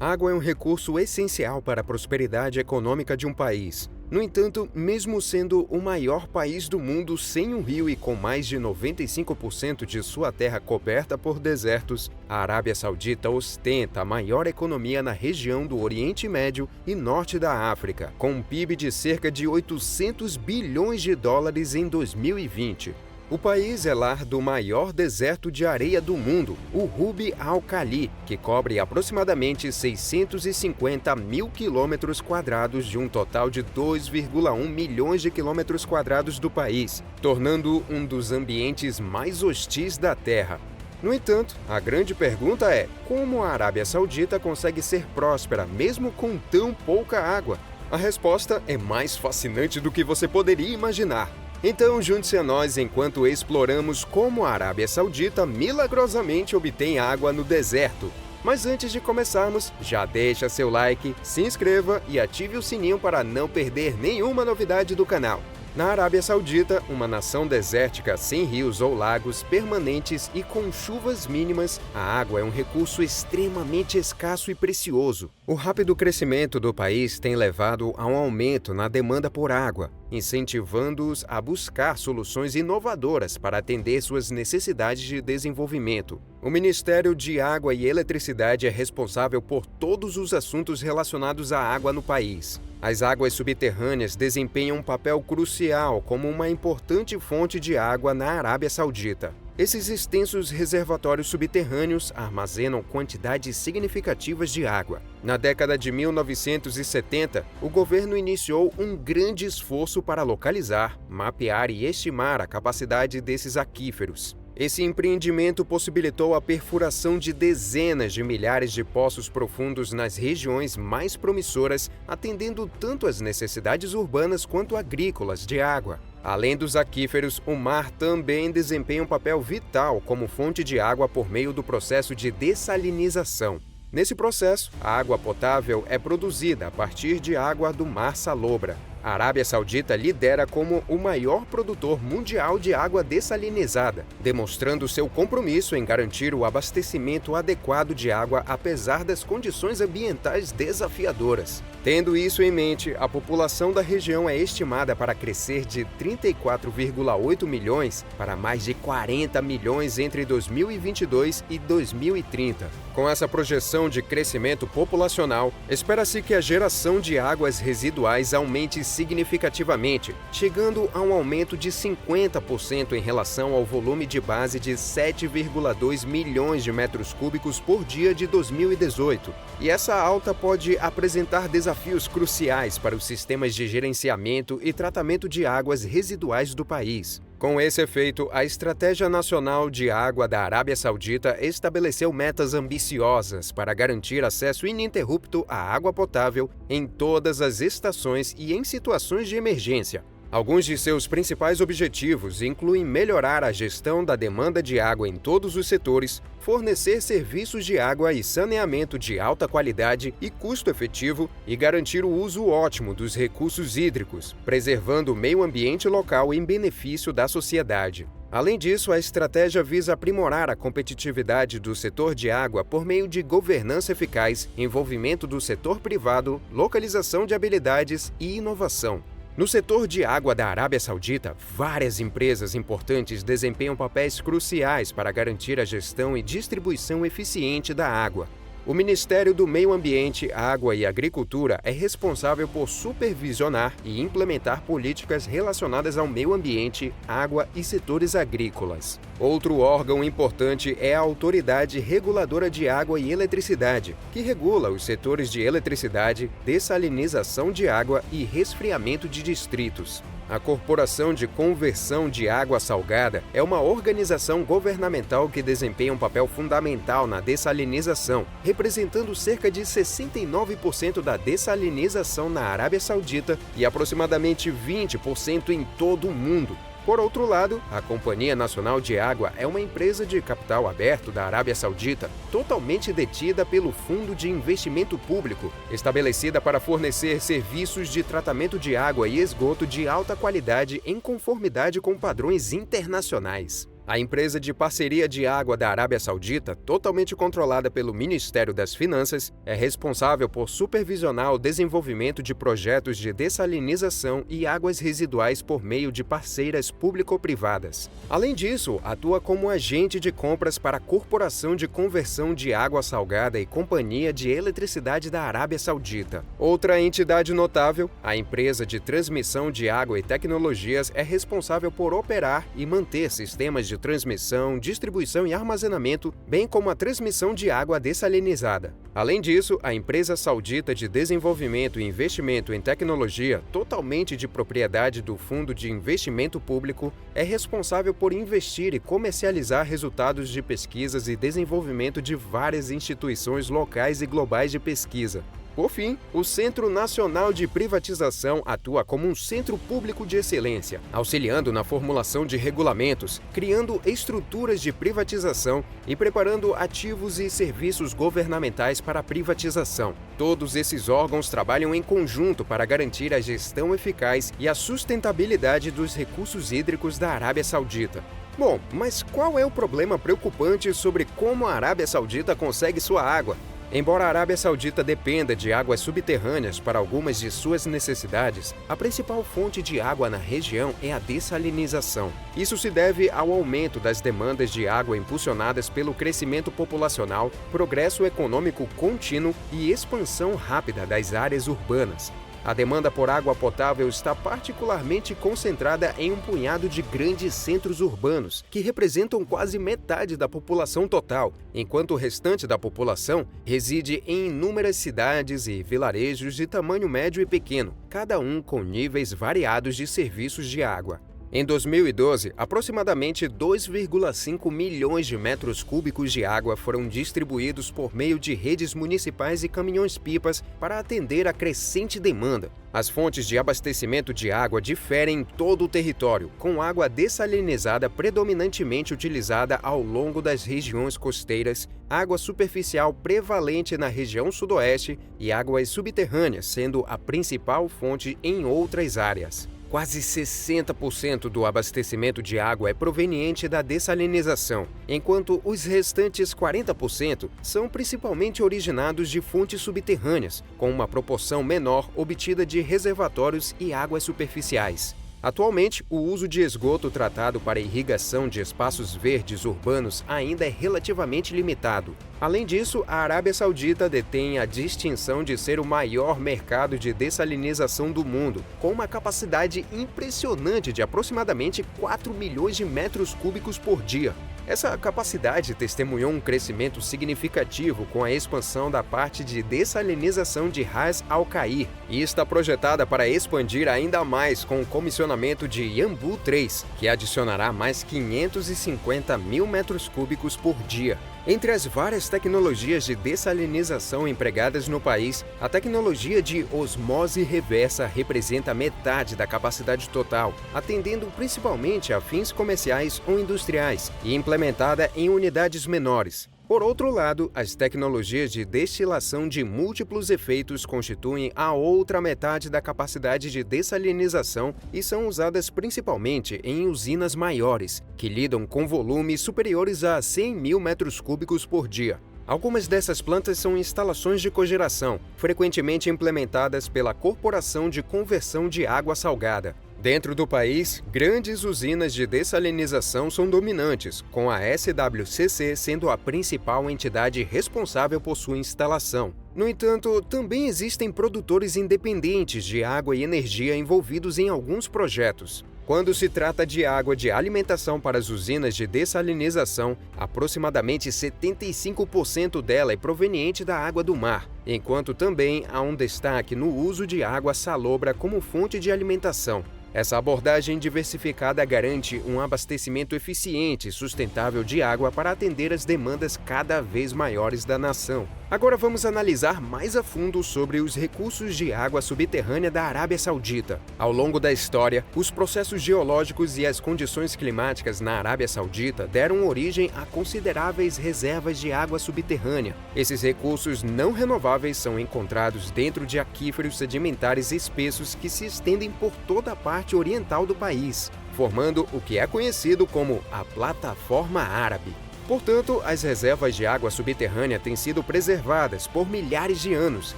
Água é um recurso essencial para a prosperidade econômica de um país. No entanto, mesmo sendo o maior país do mundo sem um rio e com mais de 95% de sua terra coberta por desertos, a Arábia Saudita ostenta a maior economia na região do Oriente Médio e Norte da África, com um PIB de cerca de 800 bilhões de dólares em 2020. O país é lar do maior deserto de areia do mundo, o Rub al-Khali, que cobre aproximadamente 650 mil quilômetros quadrados de um total de 2,1 milhões de quilômetros quadrados do país, tornando um dos ambientes mais hostis da Terra. No entanto, a grande pergunta é: como a Arábia Saudita consegue ser próspera mesmo com tão pouca água? A resposta é mais fascinante do que você poderia imaginar. Então, junte-se a nós enquanto exploramos como a Arábia Saudita milagrosamente obtém água no deserto. Mas antes de começarmos, já deixa seu like, se inscreva e ative o sininho para não perder nenhuma novidade do canal. Na Arábia Saudita, uma nação desértica sem rios ou lagos permanentes e com chuvas mínimas, a água é um recurso extremamente escasso e precioso. O rápido crescimento do país tem levado a um aumento na demanda por água, incentivando-os a buscar soluções inovadoras para atender suas necessidades de desenvolvimento. O Ministério de Água e Eletricidade é responsável por todos os assuntos relacionados à água no país. As águas subterrâneas desempenham um papel crucial como uma importante fonte de água na Arábia Saudita. Esses extensos reservatórios subterrâneos armazenam quantidades significativas de água. Na década de 1970, o governo iniciou um grande esforço para localizar, mapear e estimar a capacidade desses aquíferos. Esse empreendimento possibilitou a perfuração de dezenas de milhares de poços profundos nas regiões mais promissoras, atendendo tanto às necessidades urbanas quanto agrícolas de água. Além dos aquíferos, o mar também desempenha um papel vital como fonte de água por meio do processo de dessalinização. Nesse processo, a água potável é produzida a partir de água do Mar Salobra. A Arábia Saudita lidera como o maior produtor mundial de água dessalinizada, demonstrando seu compromisso em garantir o abastecimento adequado de água apesar das condições ambientais desafiadoras. Tendo isso em mente, a população da região é estimada para crescer de 34,8 milhões para mais de 40 milhões entre 2022 e 2030. Com essa projeção de crescimento populacional, espera-se que a geração de águas residuais aumente significativamente, chegando a um aumento de 50% em relação ao volume de base de 7,2 milhões de metros cúbicos por dia de 2018. E essa alta pode apresentar desafios cruciais para os sistemas de gerenciamento e tratamento de águas residuais do país. Com esse efeito, a Estratégia Nacional de Água da Arábia Saudita estabeleceu metas ambiciosas para garantir acesso ininterrupto à água potável em todas as estações e em situações de emergência. Alguns de seus principais objetivos incluem melhorar a gestão da demanda de água em todos os setores, fornecer serviços de água e saneamento de alta qualidade e custo efetivo e garantir o uso ótimo dos recursos hídricos, preservando o meio ambiente local em benefício da sociedade. Além disso, a estratégia visa aprimorar a competitividade do setor de água por meio de governança eficaz, envolvimento do setor privado, localização de habilidades e inovação. No setor de água da Arábia Saudita, várias empresas importantes desempenham papéis cruciais para garantir a gestão e distribuição eficiente da água. O Ministério do Meio Ambiente, Água e Agricultura é responsável por supervisionar e implementar políticas relacionadas ao meio ambiente, água e setores agrícolas. Outro órgão importante é a Autoridade Reguladora de Água e Eletricidade, que regula os setores de eletricidade, dessalinização de água e resfriamento de distritos. A Corporação de Conversão de Água Salgada é uma organização governamental que desempenha um papel fundamental na dessalinização, representando cerca de 69% da dessalinização na Arábia Saudita e aproximadamente 20% em todo o mundo. Por outro lado, a Companhia Nacional de Água é uma empresa de capital aberto da Arábia Saudita, totalmente detida pelo Fundo de Investimento Público, estabelecida para fornecer serviços de tratamento de água e esgoto de alta qualidade em conformidade com padrões internacionais. A empresa de parceria de água da Arábia Saudita, totalmente controlada pelo Ministério das Finanças, é responsável por supervisionar o desenvolvimento de projetos de dessalinização e águas residuais por meio de parceiras público-privadas. Além disso, atua como agente de compras para a Corporação de Conversão de Água Salgada e Companhia de Eletricidade da Arábia Saudita. Outra entidade notável, a empresa de transmissão de água e tecnologias, é responsável por operar e manter sistemas de transmissão, distribuição e armazenamento, bem como a transmissão de água dessalinizada. Além disso, a empresa saudita de desenvolvimento e investimento em tecnologia, totalmente de propriedade do Fundo de Investimento Público, é responsável por investir e comercializar resultados de pesquisas e desenvolvimento de várias instituições locais e globais de pesquisa. Por fim, o Centro Nacional de Privatização atua como um centro público de excelência, auxiliando na formulação de regulamentos, criando estruturas de privatização e preparando ativos e serviços governamentais para a privatização. Todos esses órgãos trabalham em conjunto para garantir a gestão eficaz e a sustentabilidade dos recursos hídricos da Arábia Saudita. Bom, mas qual é o problema preocupante sobre como a Arábia Saudita consegue sua água? Embora a Arábia Saudita dependa de águas subterrâneas para algumas de suas necessidades, a principal fonte de água na região é a dessalinização. Isso se deve ao aumento das demandas de água impulsionadas pelo crescimento populacional, progresso econômico contínuo e expansão rápida das áreas urbanas. A demanda por água potável está particularmente concentrada em um punhado de grandes centros urbanos, que representam quase metade da população total, enquanto o restante da população reside em inúmeras cidades e vilarejos de tamanho médio e pequeno, cada um com níveis variados de serviços de água. Em 2012, aproximadamente 2,5 milhões de metros cúbicos de água foram distribuídos por meio de redes municipais e caminhões-pipas para atender a crescente demanda. As fontes de abastecimento de água diferem em todo o território, com água dessalinizada predominantemente utilizada ao longo das regiões costeiras, água superficial prevalente na região sudoeste e águas subterrâneas sendo a principal fonte em outras áreas. Quase 60% do abastecimento de água é proveniente da dessalinização, enquanto os restantes 40% são principalmente originados de fontes subterrâneas, com uma proporção menor obtida de reservatórios e águas superficiais. Atualmente, o uso de esgoto tratado para irrigação de espaços verdes urbanos ainda é relativamente limitado. Além disso, a Arábia Saudita detém a distinção de ser o maior mercado de dessalinização do mundo, com uma capacidade impressionante de aproximadamente 4 milhões de metros cúbicos por dia. Essa capacidade testemunhou um crescimento significativo com a expansão da parte de dessalinização de Ras Al Khair e está projetada para expandir ainda mais com o comissionamento de Yanbu 3, que adicionará mais 550 mil metros cúbicos por dia. Entre as várias tecnologias de dessalinização empregadas no país, a tecnologia de osmose reversa representa metade da capacidade total, atendendo principalmente a fins comerciais ou industriais e implementada em unidades menores. Por outro lado, as tecnologias de destilação de múltiplos efeitos constituem a outra metade da capacidade de dessalinização e são usadas principalmente em usinas maiores, que lidam com volumes superiores a 100 mil metros cúbicos por dia. Algumas dessas plantas são instalações de cogeração, frequentemente implementadas pela Corporação de Conversão de Água Salgada. Dentro do país, grandes usinas de dessalinização são dominantes, com a SWCC sendo a principal entidade responsável por sua instalação. No entanto, também existem produtores independentes de água e energia envolvidos em alguns projetos. Quando se trata de água de alimentação para as usinas de dessalinização, aproximadamente 75% dela é proveniente da água do mar, enquanto também há um destaque no uso de água salobra como fonte de alimentação. Essa abordagem diversificada garante um abastecimento eficiente e sustentável de água para atender às demandas cada vez maiores da nação. Agora vamos analisar mais a fundo sobre os recursos de água subterrânea da Arábia Saudita. Ao longo da história, os processos geológicos e as condições climáticas na Arábia Saudita deram origem a consideráveis reservas de água subterrânea. Esses recursos não renováveis são encontrados dentro de aquíferos sedimentares espessos que se estendem por toda a parte oriental do país. formando o que é conhecido como a Plataforma Árabe. Portanto, as reservas de água subterrânea têm sido preservadas por milhares de anos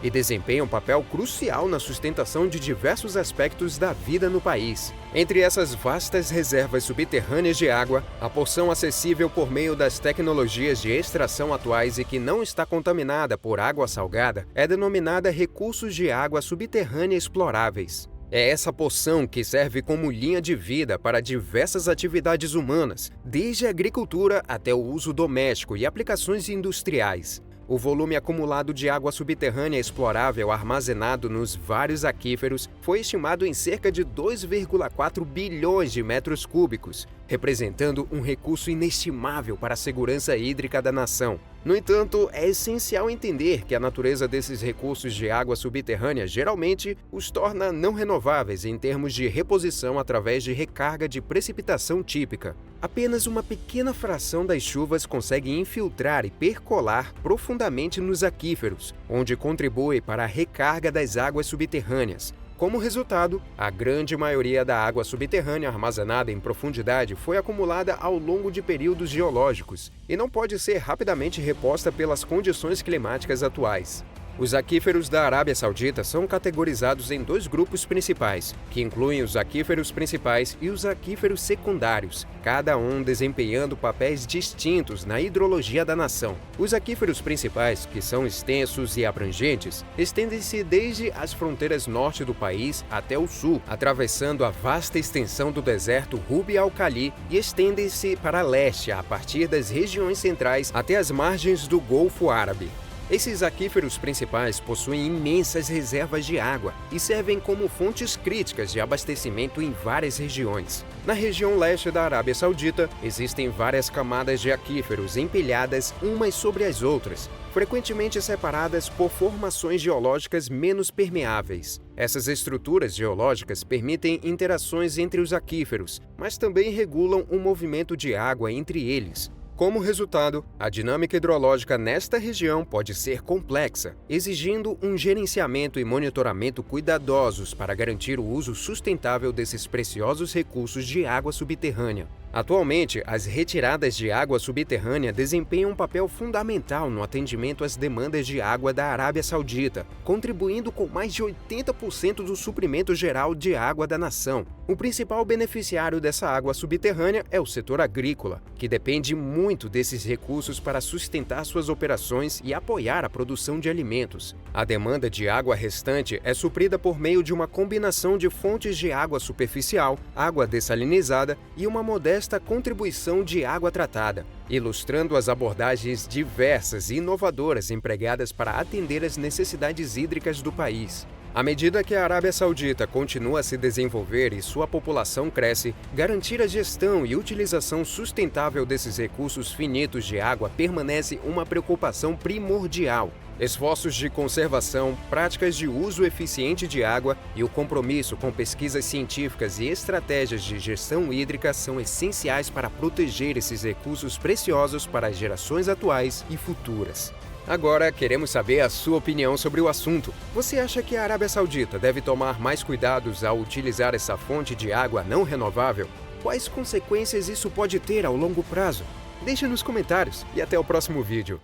e desempenham um papel crucial na sustentação de diversos aspectos da vida no país. Entre essas vastas reservas subterrâneas de água, a porção acessível por meio das tecnologias de extração atuais e que não está contaminada por água salgada é denominada recursos de água subterrânea exploráveis. É essa porção que serve como linha de vida para diversas atividades humanas, desde a agricultura até o uso doméstico e aplicações industriais. O volume acumulado de água subterrânea explorável armazenado nos vários aquíferos foi estimado em cerca de 2,4 bilhões de metros cúbicos, representando um recurso inestimável para a segurança hídrica da nação. No entanto, é essencial entender que a natureza desses recursos de água subterrânea geralmente os torna não renováveis em termos de reposição através de recarga de precipitação típica. Apenas uma pequena fração das chuvas consegue infiltrar e percolar profundamente nos aquíferos, onde contribui para a recarga das águas subterrâneas. Como resultado, a grande maioria da água subterrânea armazenada em profundidade foi acumulada ao longo de períodos geológicos e não pode ser rapidamente reposta pelas condições climáticas atuais. Os aquíferos da Arábia Saudita são categorizados em dois grupos principais, que incluem os aquíferos principais e os aquíferos secundários, cada um desempenhando papéis distintos na hidrologia da nação. Os aquíferos principais, que são extensos e abrangentes, estendem-se desde as fronteiras norte do país até o sul, atravessando a vasta extensão do deserto Rub al-Khali e estendem-se para leste a partir das regiões centrais até as margens do Golfo Árabe. Esses aquíferos principais possuem imensas reservas de água e servem como fontes críticas de abastecimento em várias regiões. Na região leste da Arábia Saudita, existem várias camadas de aquíferos empilhadas umas sobre as outras, frequentemente separadas por formações geológicas menos permeáveis. Essas estruturas geológicas permitem interações entre os aquíferos, mas também regulam o movimento de água entre eles. Como resultado, a dinâmica hidrológica nesta região pode ser complexa, exigindo um gerenciamento e monitoramento cuidadosos para garantir o uso sustentável desses preciosos recursos de água subterrânea. Atualmente, as retiradas de água subterrânea desempenham um papel fundamental no atendimento às demandas de água da Arábia Saudita, contribuindo com mais de 80% do suprimento geral de água da nação. O principal beneficiário dessa água subterrânea é o setor agrícola, que depende muito desses recursos para sustentar suas operações e apoiar a produção de alimentos. A demanda de água restante é suprida por meio de uma combinação de fontes de água superficial, água dessalinizada e uma modesta contribuição de água tratada, ilustrando as abordagens diversas e inovadoras empregadas para atender às necessidades hídricas do país. À medida que a Arábia Saudita continua a se desenvolver e sua população cresce, garantir a gestão e utilização sustentável desses recursos finitos de água permanece uma preocupação primordial. Esforços de conservação, práticas de uso eficiente de água e o compromisso com pesquisas científicas e estratégias de gestão hídrica são essenciais para proteger esses recursos preciosos para as gerações atuais e futuras. Agora, queremos saber a sua opinião sobre o assunto. Você acha que a Arábia Saudita deve tomar mais cuidados ao utilizar essa fonte de água não renovável? Quais consequências isso pode ter ao longo prazo? Deixe nos comentários e até o próximo vídeo.